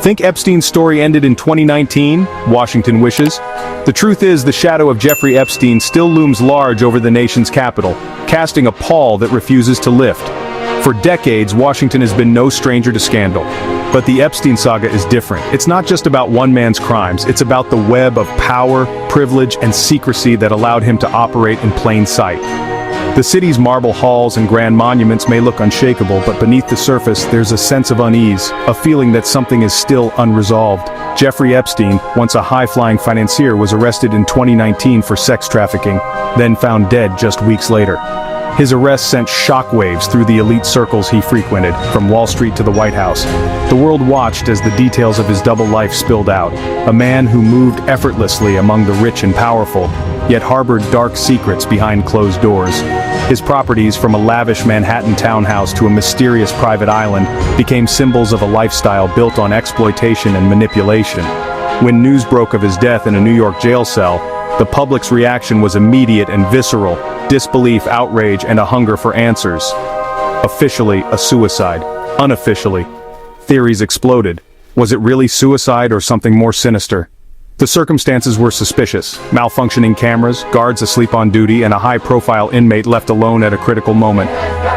Think Epstein's story ended in 2019? Washington wishes. The truth is, the shadow of Jeffrey Epstein still looms large over the nation's capital, casting a pall that refuses to lift. For decades, Washington has been no stranger to scandal. But the Epstein saga is different. It's not just about one man's crimes, it's about the web of power, privilege, and secrecy that allowed him to operate in plain sight. The city's marble halls and grand monuments may look unshakable, but beneath the surface there's a sense of unease, a feeling that something is still unresolved. Jeffrey Epstein, once a high-flying financier, was arrested in 2019 for sex trafficking, then found dead just weeks later. His arrest sent shockwaves through the elite circles he frequented, from Wall Street to the White House. The world watched as the details of his double life spilled out. A man who moved effortlessly among the rich and powerful, yet harbored dark secrets behind closed doors. His properties, from a lavish Manhattan townhouse to a mysterious private island, became symbols of a lifestyle built on exploitation and manipulation. When news broke of his death in a New York jail cell, the public's reaction was immediate and visceral: disbelief, outrage, and a hunger for answers. Officially, a suicide. Unofficially, theories exploded. Was it really suicide or something more sinister? The circumstances were suspicious: malfunctioning cameras, guards asleep on duty, and a high-profile inmate left alone at a critical moment.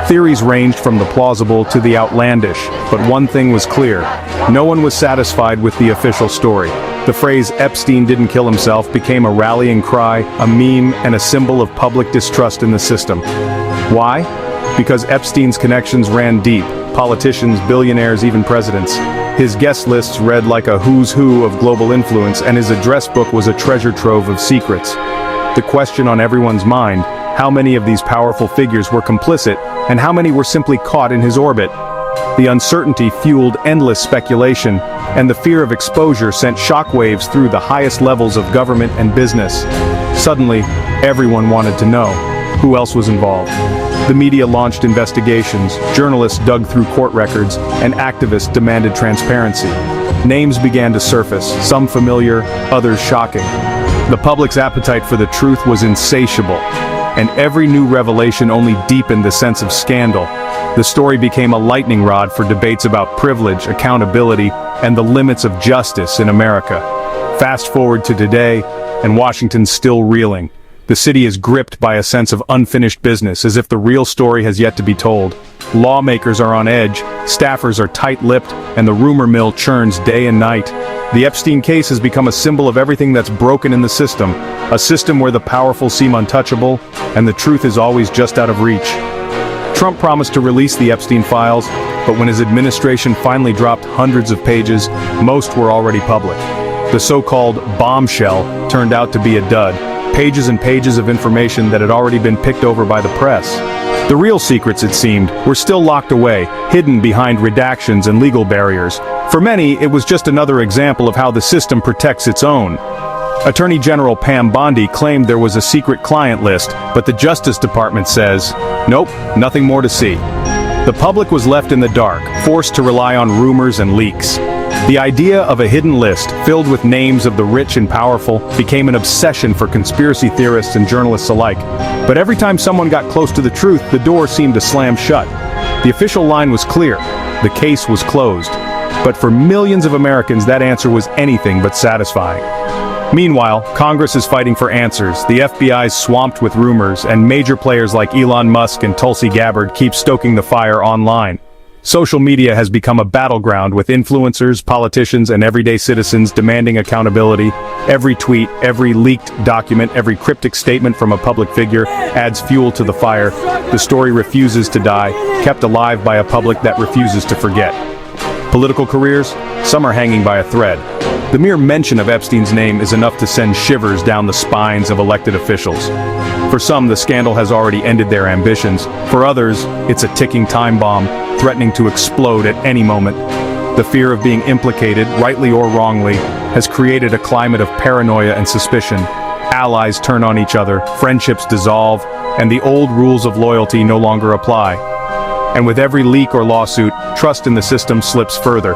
Theories ranged from the plausible to the outlandish, but one thing was clear: no one was satisfied with the official story. The phrase "Epstein didn't kill himself" became a rallying cry, a meme, and a symbol of public distrust in the system. Why? Because Epstein's connections ran deep: politicians, billionaires, even presidents. His guest lists read like a who's who of global influence, and his address book was a treasure trove of secrets. The question on everyone's mind: how many of these powerful figures were complicit, and how many were simply caught in his orbit? The uncertainty fueled endless speculation, and the fear of exposure sent shockwaves through the highest levels of government and business. Suddenly, everyone wanted to know who else was involved. The media launched investigations, journalists dug through court records, and activists demanded transparency. Names began to surface, some familiar, others shocking. The public's appetite for the truth was insatiable, and every new revelation only deepened the sense of scandal. The story became a lightning rod for debates about privilege, accountability, and the limits of justice in America. Fast forward to today, and Washington's still reeling. The city is gripped by a sense of unfinished business, as if the real story has yet to be told. Lawmakers are on edge, staffers are tight-lipped, and the rumor mill churns day and night. The Epstein case has become a symbol of everything that's broken in the system, a system where the powerful seem untouchable, and the truth is always just out of reach. Trump promised to release the Epstein files, but when his administration finally dropped hundreds of pages, most were already public. The so-called bombshell turned out to be a dud. Pages and pages of information that had already been picked over by the press. The real secrets, it seemed, were still locked away, hidden behind redactions and legal barriers. For many, it was just another example of how the system protects its own. Attorney General Pam Bondi claimed there was a secret client list, but the Justice Department says, nope, nothing more to see. The public was left in the dark, forced to rely on rumors and leaks. The idea of a hidden list, filled with names of the rich and powerful, became an obsession for conspiracy theorists and journalists alike. But every time someone got close to the truth, the door seemed to slam shut. The official line was clear: the case was closed. But for millions of Americans, that answer was anything but satisfying. Meanwhile, Congress is fighting for answers, the FBI is swamped with rumors, and major players like Elon Musk and Tulsi Gabbard keep stoking the fire online. Social media has become a battleground, with influencers, politicians, and everyday citizens demanding accountability. Every tweet, every leaked document, every cryptic statement from a public figure adds fuel to the fire. The story refuses to die, kept alive by a public that refuses to forget. Political careers? Some are hanging by a thread. The mere mention of Epstein's name is enough to send shivers down the spines of elected officials. For some, the scandal has already ended their ambitions. For others, it's a ticking time bomb, threatening to explode at any moment. The fear of being implicated, rightly or wrongly, has created a climate of paranoia and suspicion. Allies turn on each other, friendships dissolve, and the old rules of loyalty no longer apply. And with every leak or lawsuit, trust in the system slips further.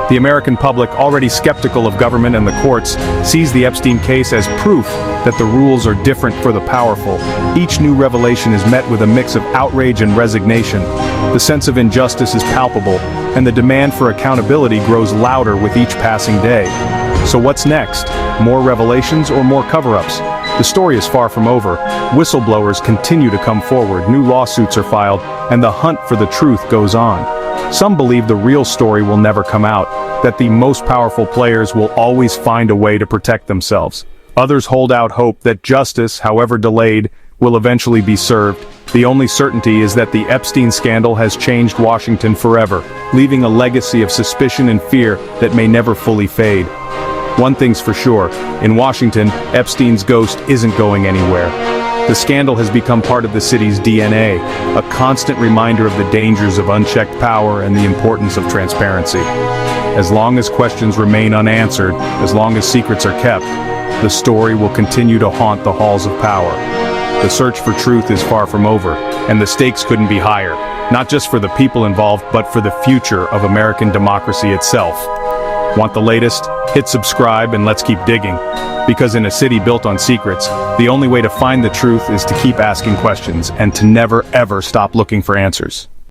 The American public, already skeptical of government and the courts, sees the Epstein case as proof that the rules are different for the powerful. Each new revelation is met with a mix of outrage and resignation. The sense of injustice is palpable, and the demand for accountability grows louder with each passing day. So what's next? More revelations or more cover-ups? The story is far from over. Whistleblowers continue to come forward, new lawsuits are filed, and the hunt for the truth goes on. Some believe the real story will never come out, that the most powerful players will always find a way to protect themselves. Others hold out hope that justice, however delayed, will eventually be served. The only certainty is that the Epstein scandal has changed Washington forever, leaving a legacy of suspicion and fear that may never fully fade. One thing's for sure, in Washington, Epstein's ghost isn't going anywhere. The scandal has become part of the city's DNA, a constant reminder of the dangers of unchecked power and the importance of transparency. As long as questions remain unanswered, as long as secrets are kept, the story will continue to haunt the halls of power. The search for truth is far from over, and the stakes couldn't be higher, not just for the people involved, but for the future of American democracy itself. Want the latest? Hit subscribe and let's keep digging. Because in a city built on secrets, the only way to find the truth is to keep asking questions and to never ever stop looking for answers.